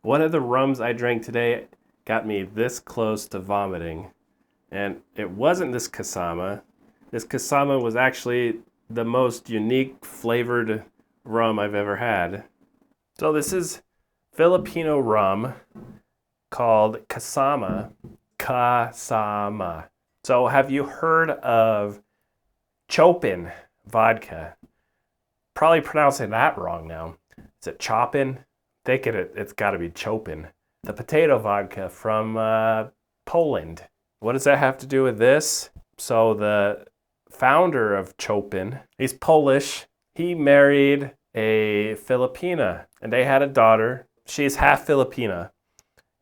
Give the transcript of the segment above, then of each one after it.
One of the rums I drank today got me this close to vomiting. And it wasn't this Kasama. This Kasama was actually the most unique flavored rum I've ever had. So this is Filipino rum called Kasama. Kasama. So have you heard of Chopin vodka? Probably pronouncing that wrong now. Is it Chopin? Thinking it's got to be Chopin. The potato vodka from Poland. What does that have to do with this? So the founder of Chopin, he's Polish. He married a Filipina, and they had a daughter. She's half Filipina,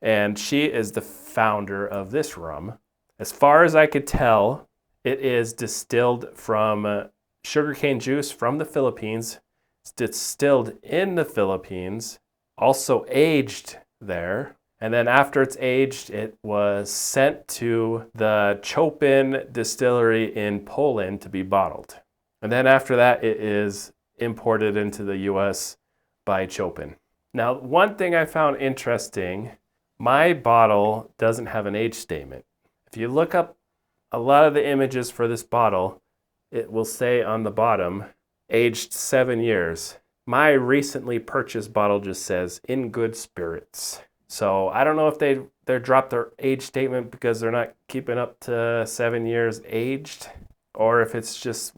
and she is the founder of this rum. As far as I could tell, it is distilled from sugarcane juice from the Philippines. It's distilled in the Philippines, also aged there. And then after it's aged, it was sent to the Chopin distillery in Poland to be bottled. And then after that, it is imported into the US by Chopin. Now, one thing I found interesting, my bottle doesn't have an age statement. If you look up a lot of the images for this bottle, it will say on the bottom, aged 7 years. My recently purchased bottle just says, in good spirits. So I don't know if they dropped their age statement because they're not keeping up to 7 years aged, or if it's just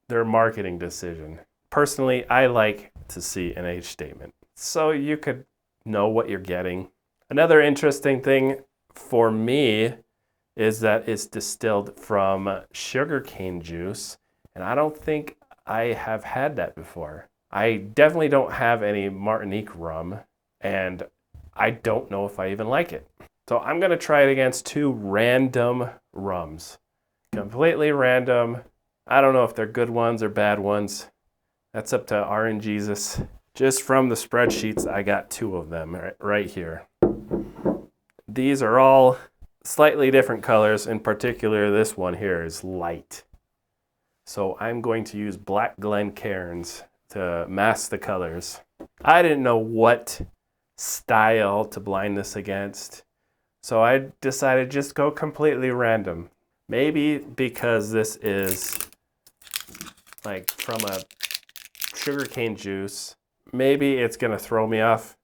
their marketing decision. Personally, I like to see an age statement so you could know what you're getting. Another interesting thing for me is that it's distilled from sugarcane juice, and I don't think I have had that before. I definitely don't have any Martinique rum, and I don't know if I even like it. So I'm gonna try it against two random rums. Completely random. I don't know if they're good ones or bad ones. That's up to RNGesus. Just from the spreadsheets, I got two of them right here. These are all slightly different colors. In particular, this one here is light. So I'm going to use Black Glencairns to mask the colors. I didn't know what style to blind this against, so I decided just go completely random. Maybe because this is like from a sugarcane juice, maybe it's gonna throw me off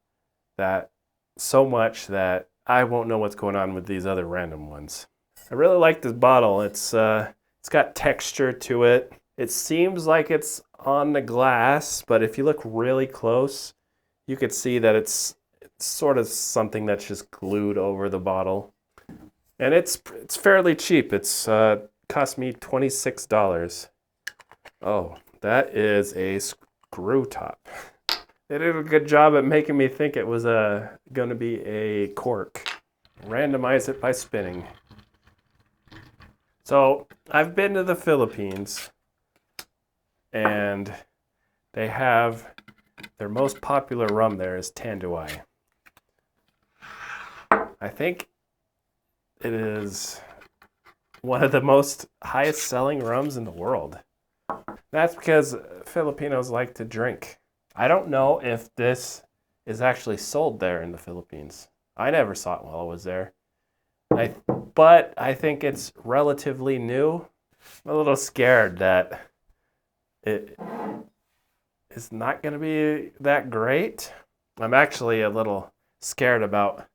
that so much that I won't know what's going on with these other random ones. I really like this bottle. It's got texture to it. It seems like it's on the glass, but if you look really close, you could see that it's sort of something that's just glued over the bottle. And it's fairly cheap. It's cost me $26. Oh, that is a screw top. They did a good job at making me think it was gonna be a cork. Randomize it by spinning. So I've been to the Philippines, and they have their most popular rum there is Tanduay. I think it is one of the most highest selling rums in the world. That's because Filipinos like to drink. I don't know if this is actually sold there in the Philippines. I never saw it while I was there. But I think it's relatively new. I'm a little scared that it is not going to be that great. I'm actually a little scared about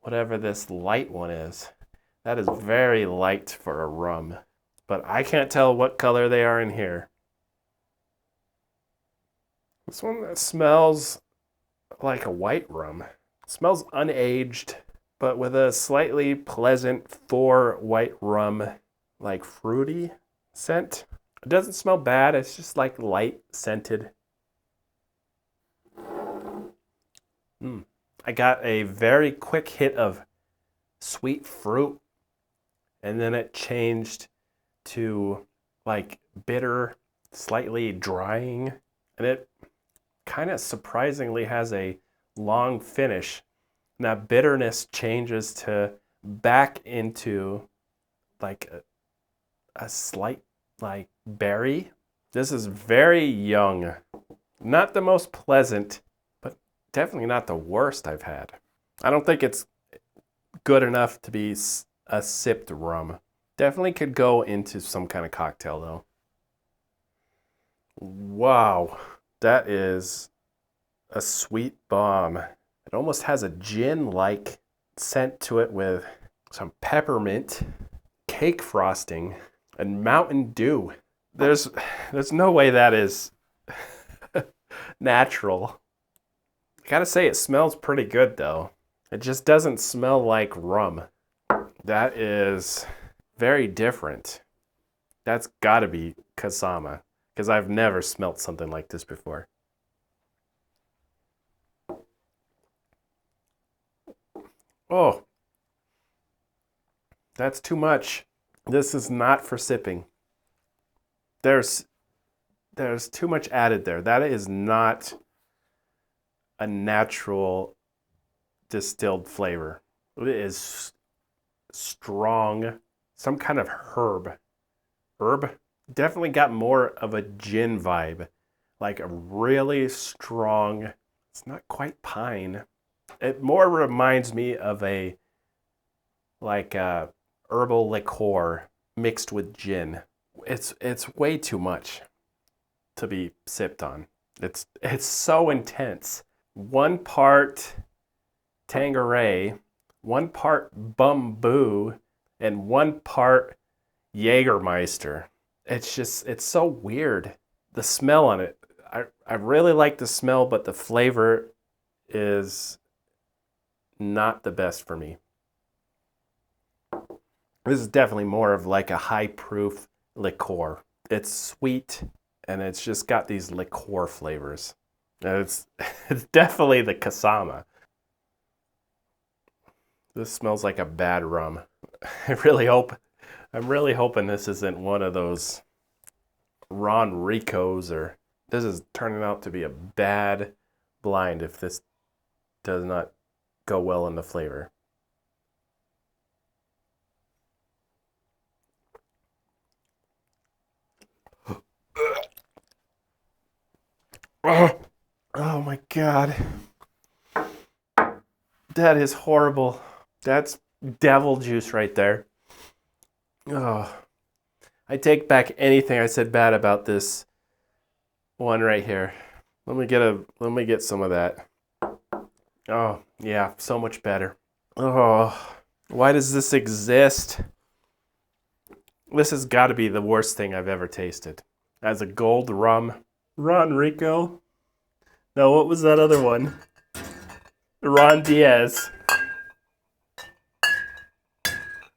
whatever this light one is. That is very light for a rum, but I can't tell what color they are in here. This one smells like a white rum. It smells unaged, but with a slightly pleasant for white rum, like fruity scent. It doesn't smell bad, it's just like light scented. I got a very quick hit of sweet fruit, and then it changed to like bitter, slightly drying, and it kind of surprisingly has a long finish. And that bitterness changes to back into like a slight like berry. This is very young, not the most pleasant, but definitely not the worst I've had. I don't think it's good enough to be a sipped rum. Definitely could go into some kind of cocktail though. Wow, that is a sweet bomb. It almost has a gin-like scent to it with some peppermint, cake frosting, and Mountain Dew. There's no way that is natural. I gotta say, it smells pretty good though. It just doesn't smell like rum. That is very different. That's gotta be Kasama, because I've never smelt something like this before. Oh, that's too much. This is not for sipping. There's too much added there. That is not a natural distilled flavor. It is strong, some kind of herb. Definitely got more of a gin vibe, like a really strong, it's not quite pine. It more reminds me of a herbal liqueur mixed with gin. It's way too much to be sipped on. It's so intense. 1 part Tanqueray, 1 part Bumbu, and 1 part Jägermeister. It's so weird. The smell on it, I really like the smell, but the flavor is not the best for me. This is definitely more of like a high proof liqueur. It's sweet and it's just got these liqueur flavors. And it's definitely the Kasama. This smells like a bad rum. I'm really hoping this isn't one of those Ron Ricos, or this is turning out to be a bad blind if this does not go well in the flavor. Oh my God. That is horrible. That's devil juice right there. Oh, I take back anything I said bad about this one right here. Let me get some of that. Oh, yeah, so much better. Oh, why does this exist? This has got to be the worst thing I've ever tasted. As a gold rum. Ron Rico. No, what was that other one? Ron Diaz.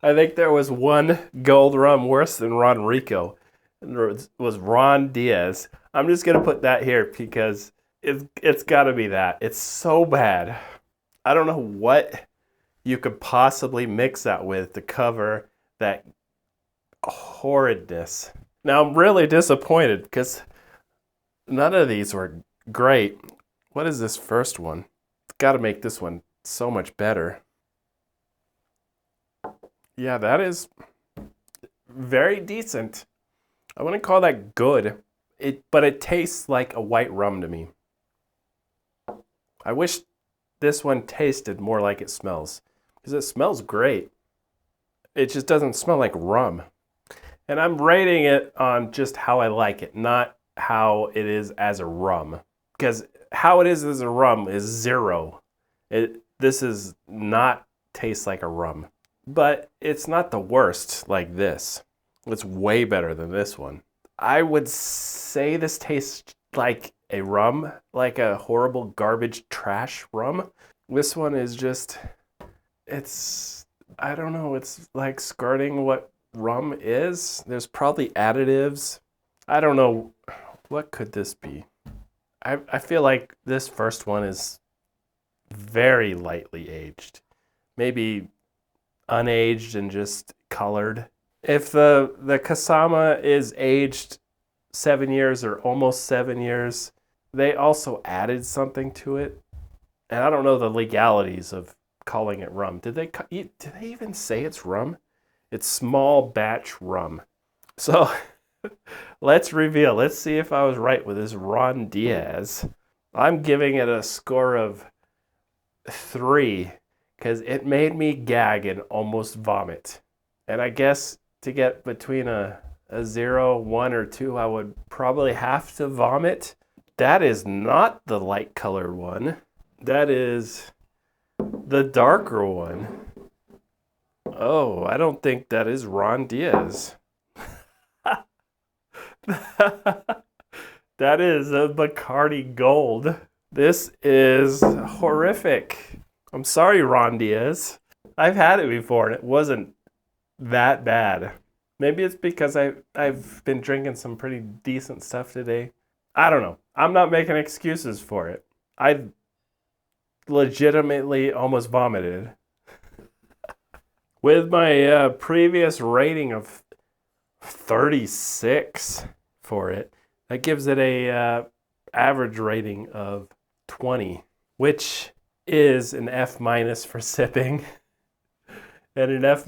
I think there was one gold rum worse than Ron Rico. And it was Ron Diaz. I'm just going to put that here because it's got to be that. It's so bad. I don't know what you could possibly mix that with to cover that horridness. Now, I'm really disappointed because none of these were great. What is this first one? It's got to make this one so much better. Yeah, that is very decent. I wouldn't call that good, but it tastes like a white rum to me. I wish this one tasted more like it smells, because it smells great. It just doesn't smell like rum. And I'm rating it on just how I like it, not how it is as a rum. Because how it is as a rum is 0. This is not taste like a rum. But it's not the worst like this. It's way better than this one. I would say this tastes like a rum, like a horrible garbage trash rum. This one is just, I don't know, it's like skirting what rum is. There's probably additives. I don't know, what could this be? I feel like this first one is very lightly aged. Maybe unaged and just colored. If the Kasama is aged 7 years or almost 7 years, they also added something to it. And I don't know the legalities of calling it rum. Did they even say it's rum? It's small batch rum. So let's reveal. Let's see if I was right with this Ron Diaz. I'm giving it a score of 3 because it made me gag and almost vomit. And I guess to get between a 0, 1, or 2, I would probably have to vomit. That is not the light colored one. That is the darker one. Oh, I don't think that is Ron Diaz. That is a Bacardi Gold. This is horrific. I'm sorry, Ron Diaz. I've had it before and it wasn't that bad. Maybe it's because I've been drinking some pretty decent stuff today. I don't know. I'm not making excuses for it. I legitimately almost vomited. With my previous rating of 36 for it, that gives it a average rating of 20, which is an F- for sipping and an F-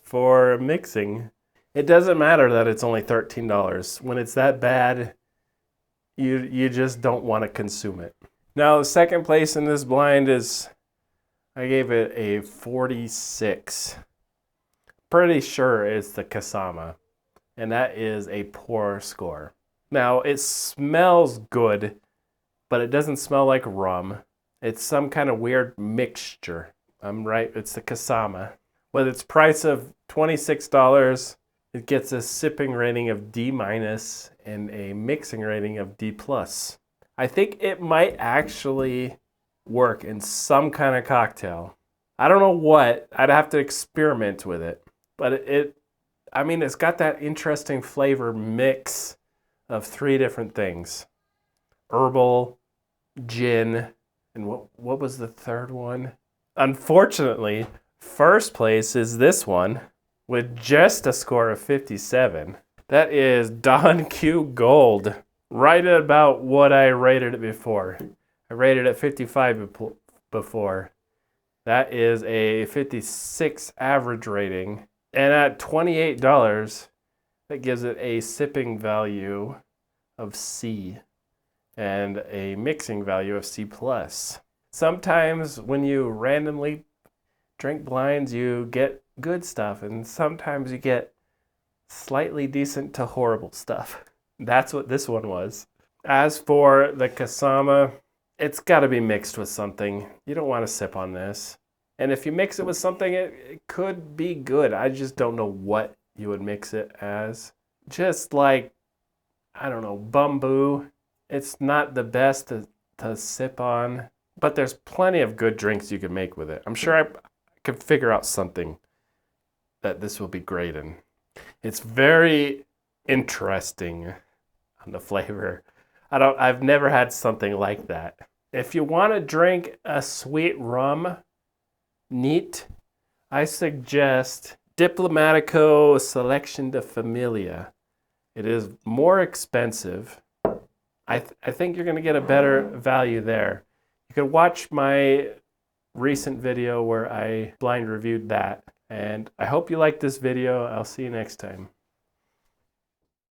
for mixing. It doesn't matter that it's only $13. When it's that bad, you just don't want to consume it. Now, the second place in this blind is, I gave it a 46. Pretty sure it's the Kasama, and that is a poor score. Now, it smells good, but it doesn't smell like rum. It's some kind of weird mixture. I'm right, it's the Kasama. With its price of $26, it gets a sipping rating of D- and a mixing rating of D+. I think it might actually work in some kind of cocktail. I don't know what, I'd have to experiment with it. But it's got that interesting flavor mix of 3 different things. Herbal, gin, and what was the third one? Unfortunately, first place is this one with just a score of 57. That is Don Q Gold. Right at about what I rated it before. I rated it 55 before. That is a 56 average rating. And at $28, that gives it a sipping value of C and a mixing value of C+. Sometimes when you randomly drink blinds, you get good stuff, and sometimes you get slightly decent to horrible stuff. That's what this one was. As for the Kasama, it's got to be mixed with something. You don't want to sip on this. And if you mix it with something, it could be good. I just don't know what you would mix it as. Just like, I don't know, bamboo. It's not the best to sip on, but there's plenty of good drinks you can make with it. I'm sure I could figure out something that this will be great in. It's very interesting on the flavor. I've never had something like that. If you want to drink a sweet rum, neat, I suggest Diplomatico Selection de Familia. It is more expensive. I think you're going to get a better value there. You can watch my recent video where I blind reviewed that. And I hope you liked this video. I'll see you next time.